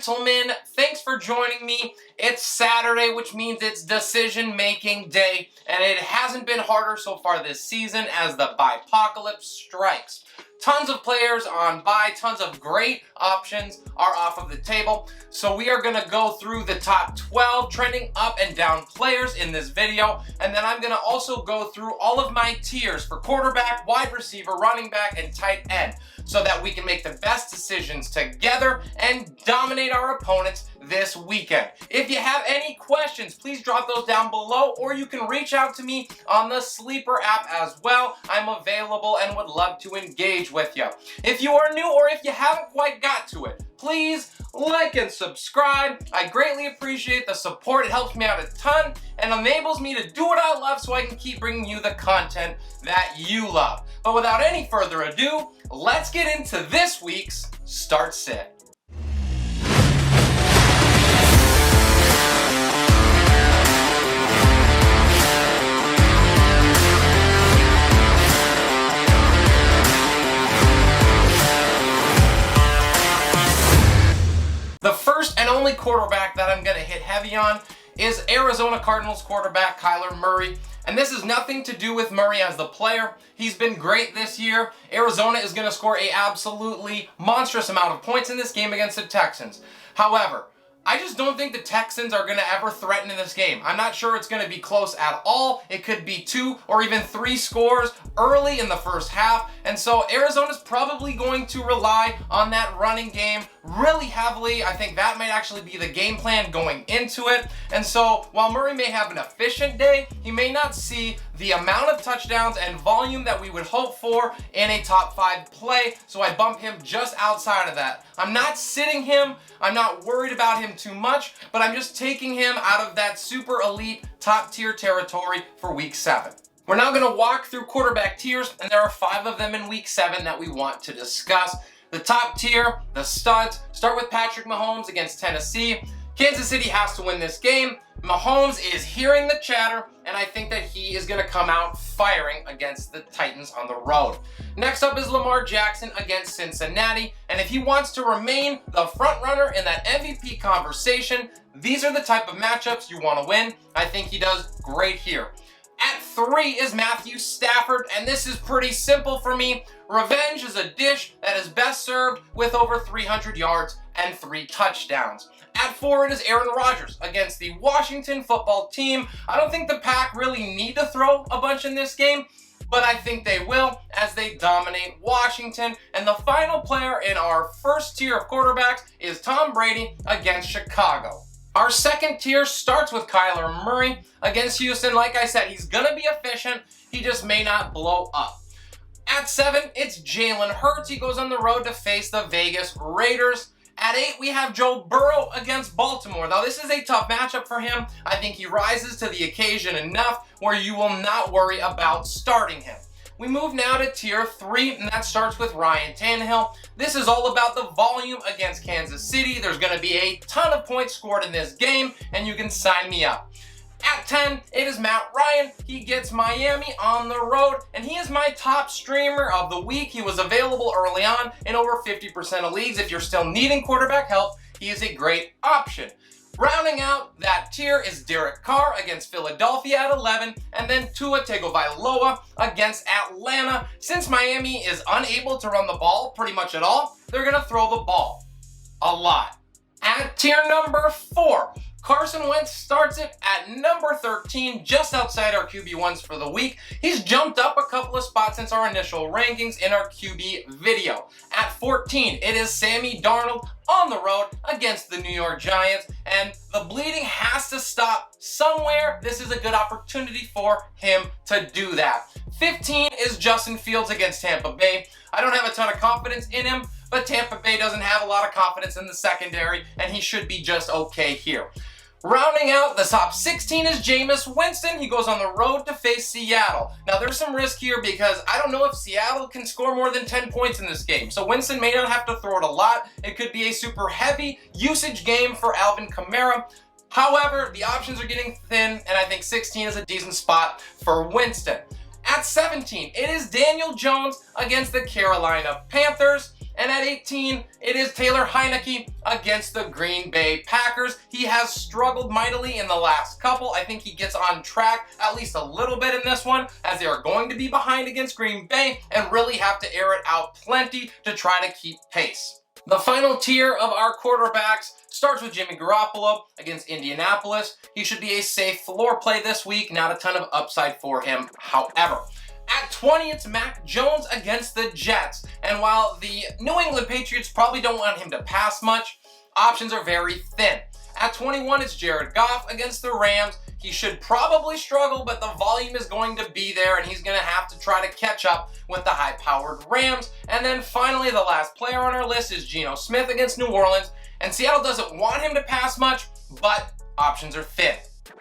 gentlemen, thanks for joining me. It's Saturday, which means it's decision-making day, and it hasn't been harder so far this season as the bye-apocalypse strikes. Tons of players on bye, tons of great options are off of the table. So we are gonna go through the top 12 trending up and down players in this video. And then I'm gonna also go through all of my tiers for quarterback, wide receiver, running back, and tight end, so that we can make the best decisions together and dominate our opponents this weekend. If you have any questions, please drop those down below, or you can reach out to me on the Sleeper app as well. I'm available and would love to engage with you. If you are new or if you haven't quite got to it, please like and subscribe. I greatly appreciate the support. It helps me out a ton and enables me to do what I love so I can keep bringing you the content that you love. But without any further ado, let's get into this week's Start Sit. The first and only quarterback that I'm going to hit heavy on is Arizona Cardinals quarterback Kyler Murray. And this is nothing to do with Murray as the player. He's been great this year. Arizona is going to score an absolutely monstrous amount of points in this game against the Texans. However, I just don't think the Texans are going to ever threaten in this game. I'm not sure it's going to be close at all. It could be 2 or even 3 scores early in the first half. And so Arizona's probably going to rely on that running game really heavily. I think that might actually be the game plan going into it. And so while Murray may have an efficient day, he may not see the amount of touchdowns and volume that we would hope for in a top 5 play. So I bump him just outside of that. I'm not sitting him. I'm not worried about him too much, but I'm just taking him out of that super elite top tier territory for week 7. We're now going to walk through quarterback tiers, and there are 5 of them in week 7 that we want to discuss. The top tier, the studs, start with Patrick Mahomes against Tennessee. Kansas City has to win this game. Mahomes is hearing the chatter, and I think that he is going to come out firing against the Titans on the road. Next up is Lamar Jackson against Cincinnati, and if he wants to remain the front runner in that MVP conversation, these are the type of matchups you want to win. I think he does great here. At 3 is Matthew Stafford, and this is pretty simple for me. Revenge is a dish that is best served with over 300 yards and 3 touchdowns. At 4, it is Aaron Rodgers against the Washington football team. I don't think the Pack really need to throw a bunch in this game, but I think they will as they dominate Washington. And the final player in our first tier of quarterbacks is Tom Brady against Chicago. Our second tier starts with Kyler Murray against Houston. Like I said, he's going to be efficient. He just may not blow up. At 7, it's Jalen Hurts. He goes on the road to face the Vegas Raiders. At 8, we have Joe Burrow against Baltimore. Now, this is a tough matchup for him. I think he rises to the occasion enough where you will not worry about starting him. We move now to tier 3, and that starts with Ryan Tannehill. This is all about the volume against Kansas City. There's going to be a ton of points scored in this game, and you can sign me up. At 10, it is Matt Ryan. He gets Miami on the road, and he is my top streamer of the week. He was available early on in over 50% of leagues. If you're still needing quarterback help, he is a great option. Rounding out that tier is Derek Carr against Philadelphia at 11, and then Tua Tagovailoa against Atlanta. Since Miami is unable to run the ball pretty much at all, they're going to throw the ball a lot. At tier number 4, Carson Wentz starts it at number 13, just outside our QB1s for the week. He's jumped up a couple of spots since our initial rankings in our QB video. At 14, it is Sammy Darnold on the road against the New York Giants, and the bleeding has to stop somewhere. This is a good opportunity for him to do that. 15 is Justin Fields against Tampa Bay. I don't have a ton of confidence in him, but Tampa Bay doesn't have a lot of confidence in the secondary, and he should be just okay here. Rounding out the top 16 is Jameis Winston. He goes on the road to face Seattle. Now, there's some risk here because I don't know if Seattle can score more than 10 points in this game. So Winston may not have to throw it a lot. It could be a super heavy usage game for Alvin Kamara. However, the options are getting thin, and I think 16 is a decent spot for Winston. At 17, it is Daniel Jones against the Carolina Panthers. And at 18, it is Taylor Heinicke against the Green Bay Packers. He has struggled mightily in the last couple. I think he gets on track at least a little bit in this one, as they are going to be behind against Green Bay and really have to air it out plenty to try to keep pace. The final tier of our quarterbacks starts with Jimmy Garoppolo against Indianapolis. He should be a safe floor play this week, not a ton of upside for him, however. At 20, it's Mac Jones against the Jets. And while the New England Patriots probably don't want him to pass much, options are very thin. At 21, it's Jared Goff against the Rams. He should probably struggle, but the volume is going to be there, and he's going to have to try to catch up with the high-powered Rams. And then finally, the last player on our list is Geno Smith against New Orleans. And Seattle doesn't want him to pass much, but options are thin.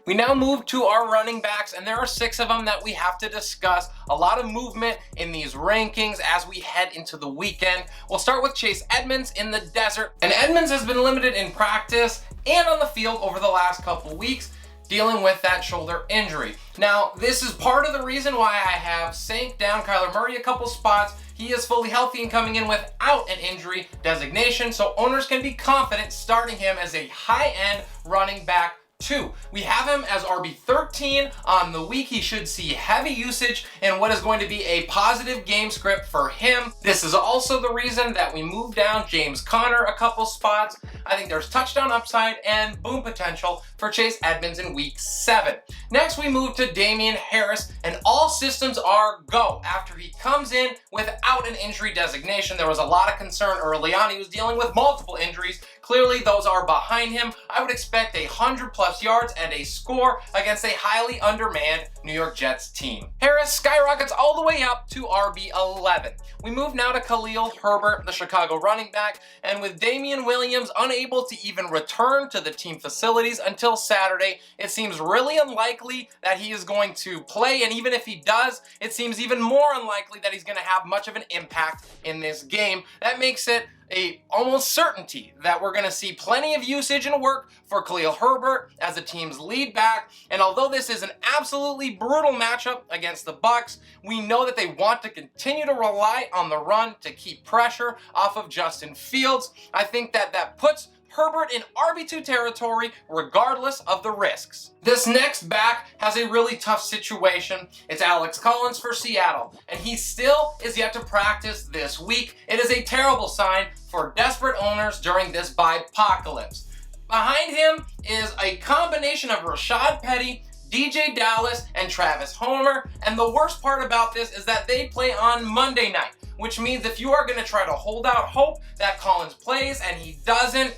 We now move to our running backs, and there are 6 of them that we have to discuss. A lot of movement in these rankings as we head into the weekend. We'll start with Chase Edmonds in the desert. And Edmonds has been limited in practice and on the field over the last couple weeks, dealing with that shoulder injury. Now, this is part of the reason why I have sank down Kyler Murray a couple spots. He is fully healthy and coming in without an injury designation, so owners can be confident starting him as a high-end running back 2. We have him as RB13 on the week. He should see heavy usage in what is going to be a positive game script for him. This is also the reason that we moved down James Conner a couple spots. I think there's touchdown upside and boom potential for Chase Edmonds in week 7. Next, we move to Damien Harris, and all systems are go after he comes in without an injury designation. There was a lot of concern early on. He was dealing with multiple injuries. Clearly, those are behind him. I would expect 100+ yards and a score against a highly undermanned New York Jets team. Harris skyrockets all the way up to RB11. We move now to Khalil Herbert, the Chicago running back, and with Damien Williams unable to even return to the team facilities until Saturday, it seems really unlikely that he is going to play, and even if he does, it seems even more unlikely that he's going to have much of an impact in this game. That makes it a almost certainty that we're going to see plenty of usage and work for Khalil Herbert as the team's lead back. And although this is an absolutely brutal matchup against the Bucs, we know that they want to continue to rely on the run to keep pressure off of Justin Fields. I think that puts Herbert in RB2 territory regardless of the risks. This next back has a really tough situation. It's Alex Collins for Seattle, and he still is yet to practice this week. It is a terrible sign for desperate owners during this bye-apocalypse. Behind him is a combination of Rashad Petty, DJ Dallas, and Travis Homer, and the worst part about this is that they play on Monday night, which means if you are going to try to hold out hope that Collins plays and he doesn't,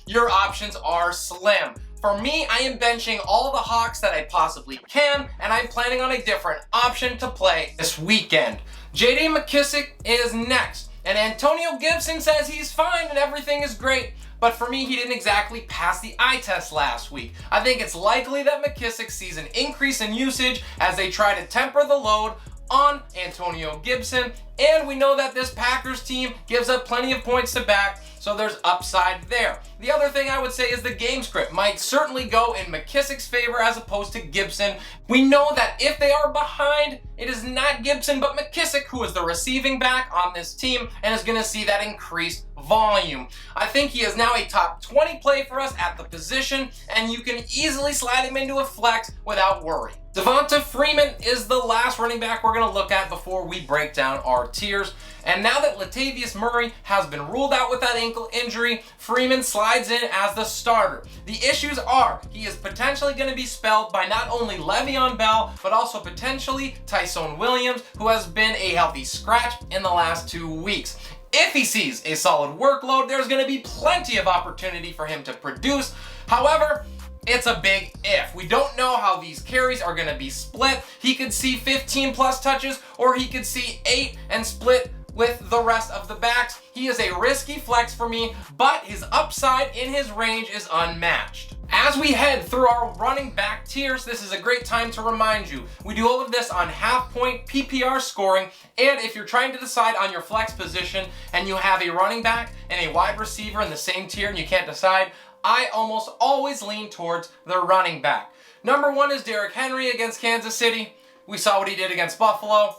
your options are slim. For me, I am benching all the Hawks that I possibly can, and I'm planning on a different option to play this weekend. J.D. McKissick is next, and Antonio Gibson says he's fine and everything is great, but for me, he didn't exactly pass the eye test last week. I think it's likely that McKissick sees an increase in usage as they try to temper the load on Antonio Gibson, and we know that this Packers team gives up plenty of points to back, so there's upside there. The other thing I would say is the game script might certainly go in McKissick's favor as opposed to Gibson. We know that if they are behind, it is not Gibson but McKissick who is the receiving back on this team and is going to see that increased volume. I think he is now a top 20 play for us at the position, and you can easily slide him into a flex without worry. Devonta Freeman is the last running back we're going to look at before we break down our tiers. And now that Latavius Murray has been ruled out with that ankle injury, Freeman slides in as the starter. The issues are he is potentially going to be spelled by not only Le'Veon Bell, but also potentially Tyson Williams, who has been a healthy scratch in the last 2 weeks. If he sees a solid workload, there's going to be plenty of opportunity for him to produce. However, it's a big if. We don't know how these carries are going to be split. He could see 15+ touches, or he could see 8 and split with the rest of the backs. He is a risky flex for me, but his upside in his range is unmatched. As we head through our running back tiers, this is a great time to remind you, we do all of this on half-point PPR scoring, and if you're trying to decide on your flex position and you have a running back and a wide receiver in the same tier and you can't decide, I almost always lean towards the running back. Number 1 is Derrick Henry against Kansas City. We saw what he did against Buffalo.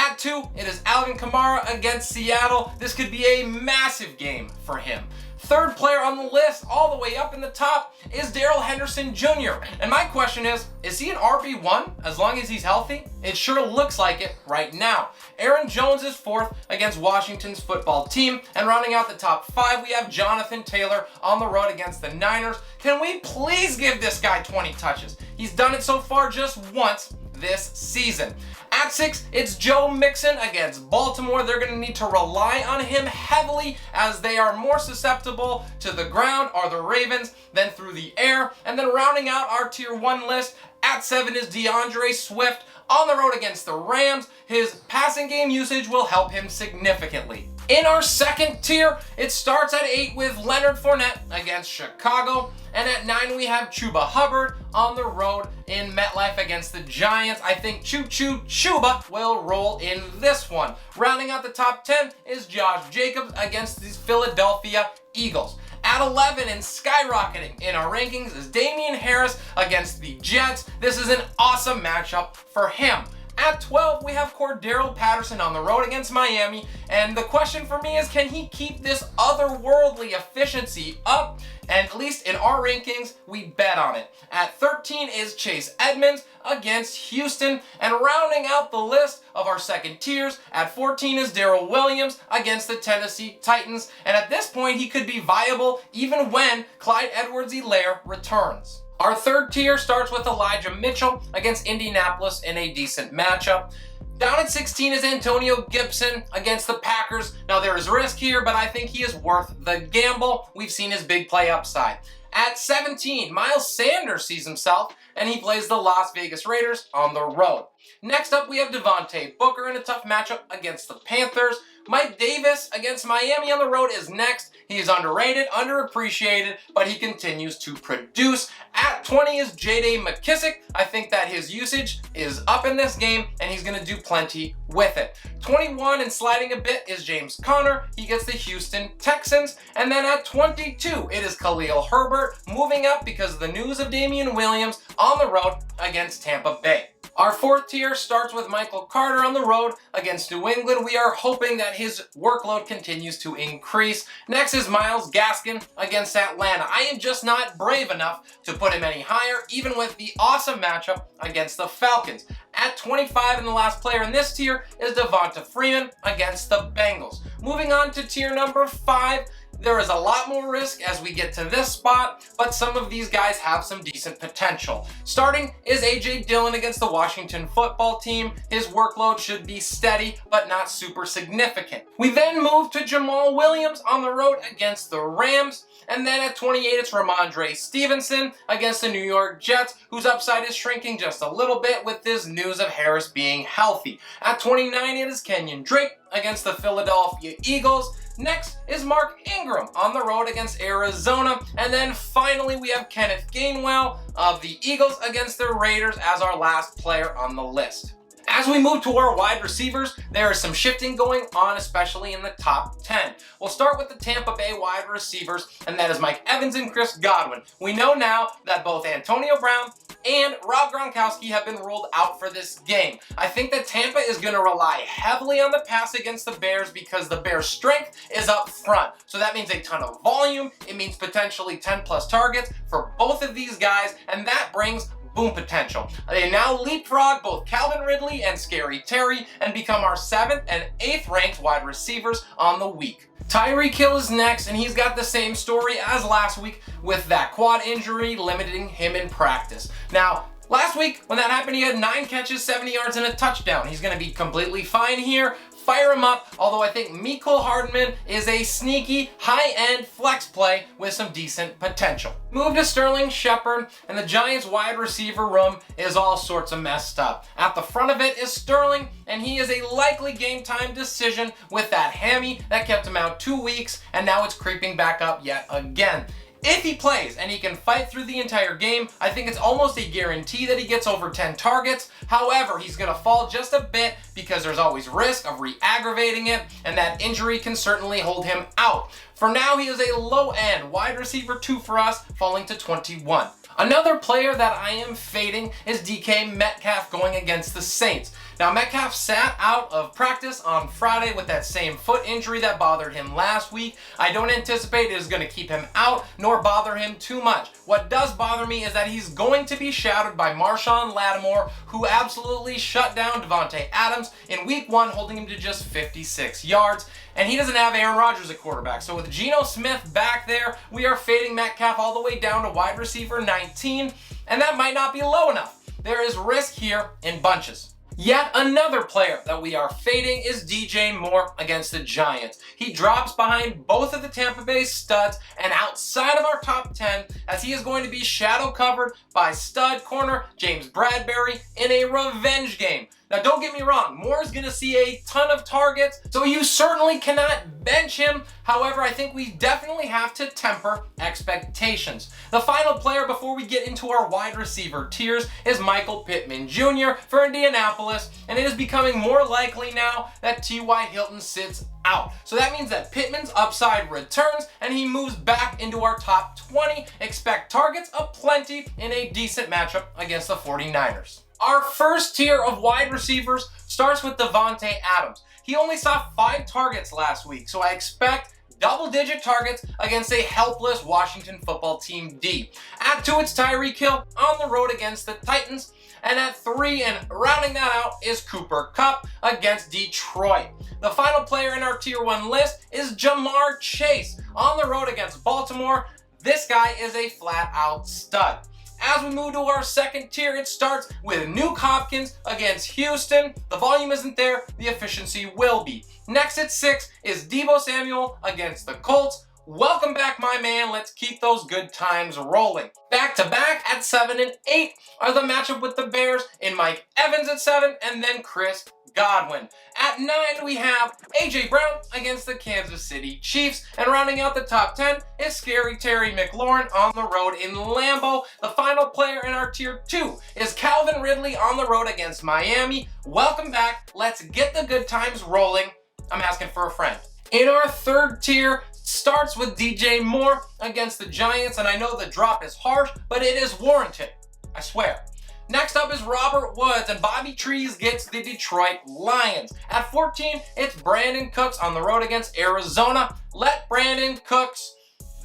At 2, it is Alvin Kamara against Seattle. This could be a massive game for him. Third player on the list, all the way up in the top, is Daryl Henderson Jr. And my question is he an RB1 as long as he's healthy? It sure looks like it right now. Aaron Jones is 4th against Washington's football team. And rounding out the top 5, we have Jonathan Taylor on the road against the Niners. Can we please give this guy 20 touches? He's done it so far just once this season. At 6, it's Joe Mixon against Baltimore. They're going to need to rely on him heavily as they are more susceptible to the ground, are the Ravens, than through the air. And then rounding out our tier 1 list, at 7 is DeAndre Swift on the road against the Rams. His passing game usage will help him significantly. In our second tier, it starts at 8 with Leonard Fournette against Chicago. And at 9, we have Chuba Hubbard on the road in MetLife against the Giants. I think Chuba will roll in this one. Rounding out the top 10 is Josh Jacobs against the Philadelphia Eagles. At 11 and skyrocketing in our rankings is Damian Harris against the Jets. This is an awesome matchup for him. At 12, we have Cordarrelle Patterson on the road against Miami. And the question for me is, can he keep this otherworldly efficiency up? And at least in our rankings, we bet on it. At 13 is Chase Edmonds against Houston. And rounding out the list of our second tiers, at 14 is Daryl Williams against the Tennessee Titans. And at this point, he could be viable even when Clyde Edwards-Helaire returns. Our third tier starts with Elijah Mitchell against Indianapolis in a decent matchup. Down at 16 is Antonio Gibson against the Packers. Now there is risk here, but I think he is worth the gamble. We've seen his big play upside. At 17, Miles Sanders sees himself, and he plays the Las Vegas Raiders on the road. Next up, we have Devontae Booker in a tough matchup against the Panthers. Mike Davis against Miami on the road is next. He is underrated, underappreciated, but he continues to produce. At 20 is J.D. Mckissick. I think that his usage is up in this game, and he's going to do plenty with it. 21 and sliding a bit is James Conner. He gets the Houston Texans. And then at 22, it is Khalil Herbert moving up because of the news of Damien Williams on the road against Tampa Bay. Our fourth tier starts with Michael Carter on the road against New England. We are hoping that his workload continues to increase. Next is Myles Gaskin against Atlanta. I am just not brave enough to put him any higher, even with the awesome matchup against the Falcons. At 25, and the last player in this tier is Devonta Freeman against the Bengals. Moving on to tier number 5, there is a lot more risk as we get to this spot, but some of these guys have some decent potential. Starting is A.J. Dillon against the Washington football team. His workload should be steady, but not super significant. We then move to Jamal Williams on the road against the Rams. And then at 28, it's Ramondre Stevenson against the New York Jets, whose upside is shrinking just a little bit with this news of Harris being healthy. At 29, it is Kenyon Drake against the Philadelphia Eagles. Next is Mark Ingram on the road against Arizona. And then finally, we have Kenneth Gainwell of the Eagles against the Raiders as our last player on the list. As we move to our wide receivers, there is some shifting going on, especially in the top 10. We'll start with the Tampa Bay wide receivers, and that is Mike Evans and Chris Godwin. We know now that both Antonio Brown and Rob Gronkowski have been ruled out for this game. I think that Tampa is going to rely heavily on the pass against the Bears because the Bears' strength is up front. So that means a ton of volume. It means potentially 10 plus targets for both of these guys, and that brings boom potential. They now leapfrog both Calvin Ridley and Scary Terry and become our 7th and 8th ranked wide receivers on the week. Tyree Kill is next, and he's got the same story as last week with that quad injury limiting him in practice. Now, last week when that happened, he had 9 catches, 70 yards, and a touchdown. He's going to be completely fine here. Fire him up, although I think Mecole Hardman is a sneaky, high-end flex play with some decent potential. Move to Sterling Shepard, and the Giants wide receiver room is all sorts of messed up. At the front of it is Sterling, and he is a likely game-time decision with that hammy that kept him out 2 weeks, and now it's creeping back up yet again. If he plays and he can fight through the entire game, I think it's almost a guarantee that he gets over 10 targets. However, he's going to fall just a bit because there's always risk of re-aggravating it, and that injury can certainly hold him out. For now, he is a low-end wide receiver 2 for us, falling to 21. Another player that I am fading is DK Metcalf going against the Saints. Now, Metcalf sat out of practice on Friday with that same foot injury that bothered him last week. I don't anticipate it is going to keep him out nor bother him too much. What does bother me is that he's going to be shadowed by Marshawn Lattimore, who absolutely shut down Davante Adams in week 1, holding him to just 56 yards. And he doesn't have Aaron Rodgers at quarterback. So with Geno Smith back there, we are fading Metcalf all the way down to wide receiver 19, and that might not be low enough. There is risk here in bunches. Yet another player that we are fading is DJ Moore against the Giants. He drops behind both of the Tampa Bay studs and outside of our top 10, as he is going to be shadow covered by stud corner James Bradbury in a revenge game. Now, don't get me wrong, Moore is going to see a ton of targets, so you certainly cannot bench him. However, I think we definitely have to temper expectations. The final player before we get into our wide receiver tiers is Michael Pittman Jr. for Indianapolis, and it is becoming more likely now that T.Y. Hilton sits out. So that means that Pittman's upside returns and he moves back into our top 20. Expect targets aplenty in a decent matchup against the 49ers. Our first tier of wide receivers starts with Davante Adams. He only saw 5 targets last week, so I expect double-digit targets against a helpless Washington football team D. At 2, it's Tyree Kill on the road against the Titans. And at 3, and rounding that out, is Cooper Kupp against Detroit. The final player in our tier 1 list is Jamar Chase on the road against Baltimore. This guy is a flat-out stud. As we move to our second tier, it starts with Nuke Hopkins against Houston. The volume isn't there, the efficiency will be. Next at 6 is Deebo Samuel against the Colts. Welcome back, my man. Let's keep those good times rolling. Back to back at 7 and 8 are the matchup with the Bears in Mike Evans at 7 and then Chris Godwin. At 9, we have A.J. Brown against the Kansas City Chiefs. And rounding out the top 10 is Scary Terry McLaurin on the road in Lambeau. The final player in our tier 2 is Calvin Ridley on the road against Miami. Welcome back. Let's get the good times rolling. I'm asking for a friend. In our third tier, starts with DJ Moore against the Giants, and I know the drop is harsh, but it is warranted. I swear. Next up is Robert Woods, and Bobby Trees gets the Detroit Lions. At 14, it's Brandon Cooks on the road against Arizona. Let Brandon Cooks.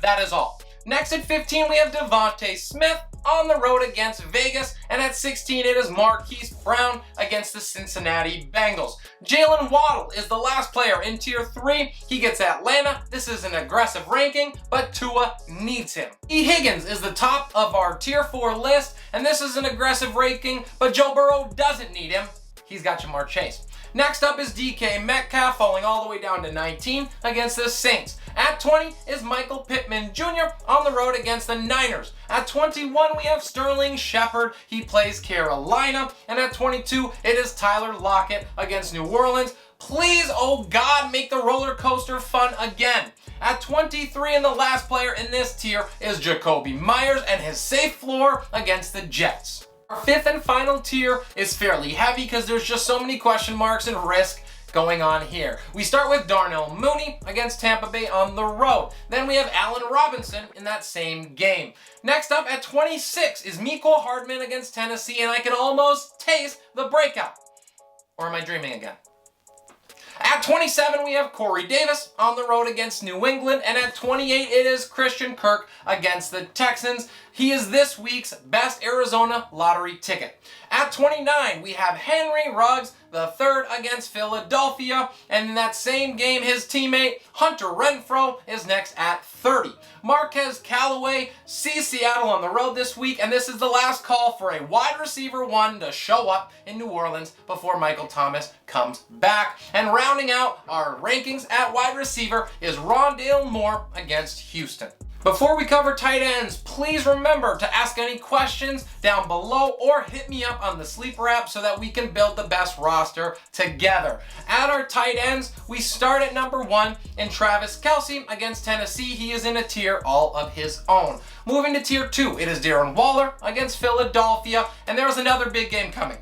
That is all. Next at 15, we have Devonta Smith on the road against Vegas. And at 16, it is Marquis Brown against the Cincinnati Bengals. Jalen Waddle is the last player in tier 3. He gets Atlanta. This is an aggressive ranking, but Tua needs him. E. Higgins is the top of our tier 4 list, and this is an aggressive ranking, but Joe Burrow doesn't need him. He's got Jamar Chase. Next up is DK Metcalf, falling all the way down to 19 against the Saints. At 20 is Michael Pittman Jr. on the road against the Niners. At 21, we have Sterling Shepard. He plays Carolina. And at 22, it is Tyler Lockett against New Orleans. Please, oh God, make the roller coaster fun again. At 23, and the last player in this tier is Jacoby Myers and his safe floor against the Jets. Our fifth and final tier is fairly heavy because there's just so many question marks and risk going on here. We start with Darnell Mooney against Tampa Bay on the road. Then we have Allen Robinson in that same game. Next up at 26 is Mecole Hardman against Tennessee, and I can almost taste the breakout. Or am I dreaming again? At 27, we have Corey Davis on the road against New England. And at 28, it is Christian Kirk against the Texans. He is this week's best Arizona lottery ticket. At 29, we have Henry Ruggs III against Philadelphia. And in that same game, his teammate Hunter Renfrow is next at 30. Marquez Callaway sees Seattle on the road this week, and this is the last call for a wide receiver 1 to show up in New Orleans before Michael Thomas comes back. And rounding out our rankings at wide receiver is Rondale Moore against Houston. Before we cover tight ends, please remember to ask any questions down below or hit me up on the Sleeper app so that we can build the best roster together. At our tight ends, we start at number 1 in Travis Kelce against Tennessee. He is in a tier all of his own. Moving to tier 2, it is Darren Waller against Philadelphia, and there's another big game coming,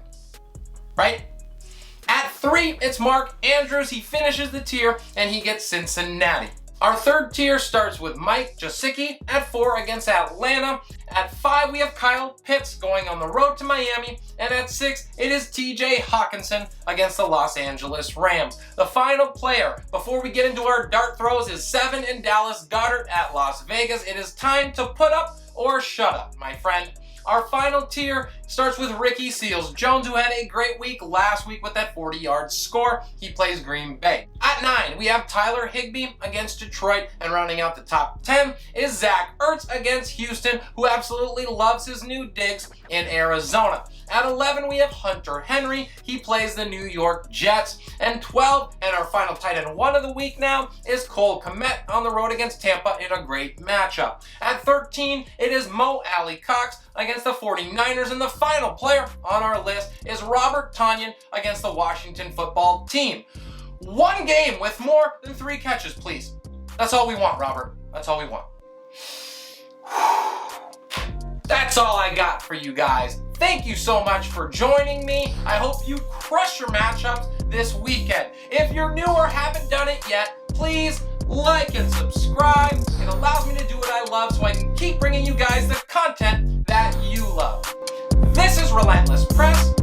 right? At 3, it's Mark Andrews. He finishes the tier and he gets Cincinnati. Our third tier starts with Mike Gesicki at 4 against Atlanta. At 5, we have Kyle Pitts going on the road to Miami. And at 6, it is TJ Hawkinson against the Los Angeles Rams. The final player before we get into our dart throws is 7 in Dallas Goedert at Las Vegas. It is time to put up or shut up, my friend. Our final tier starts with Ricky Seals-Jones, who had a great week last week with that 40-yard score. He plays Green Bay. At 9, we have Tyler Higbee against Detroit, and rounding out the top 10 is Zach Ertz against Houston, who absolutely loves his new digs in Arizona. At 11, we have Hunter Henry. He plays the New York Jets. And 12, and our final tight end 1 of the week now, is Cole Kmet on the road against Tampa in a great matchup. At 13, it is Mo Alley-Cox against the 49ers. And the final player on our list is Robert Tanyan against the Washington football team. One game with more than 3 catches, please. That's all we want, Robert. That's all we want. That's all I got for you guys. Thank you so much for joining me. I hope you crush your matchups this weekend. If you're new or haven't done it yet, please like and subscribe. It allows me to do what I love so I can keep bringing you guys the content that you love. This is Relentless Press.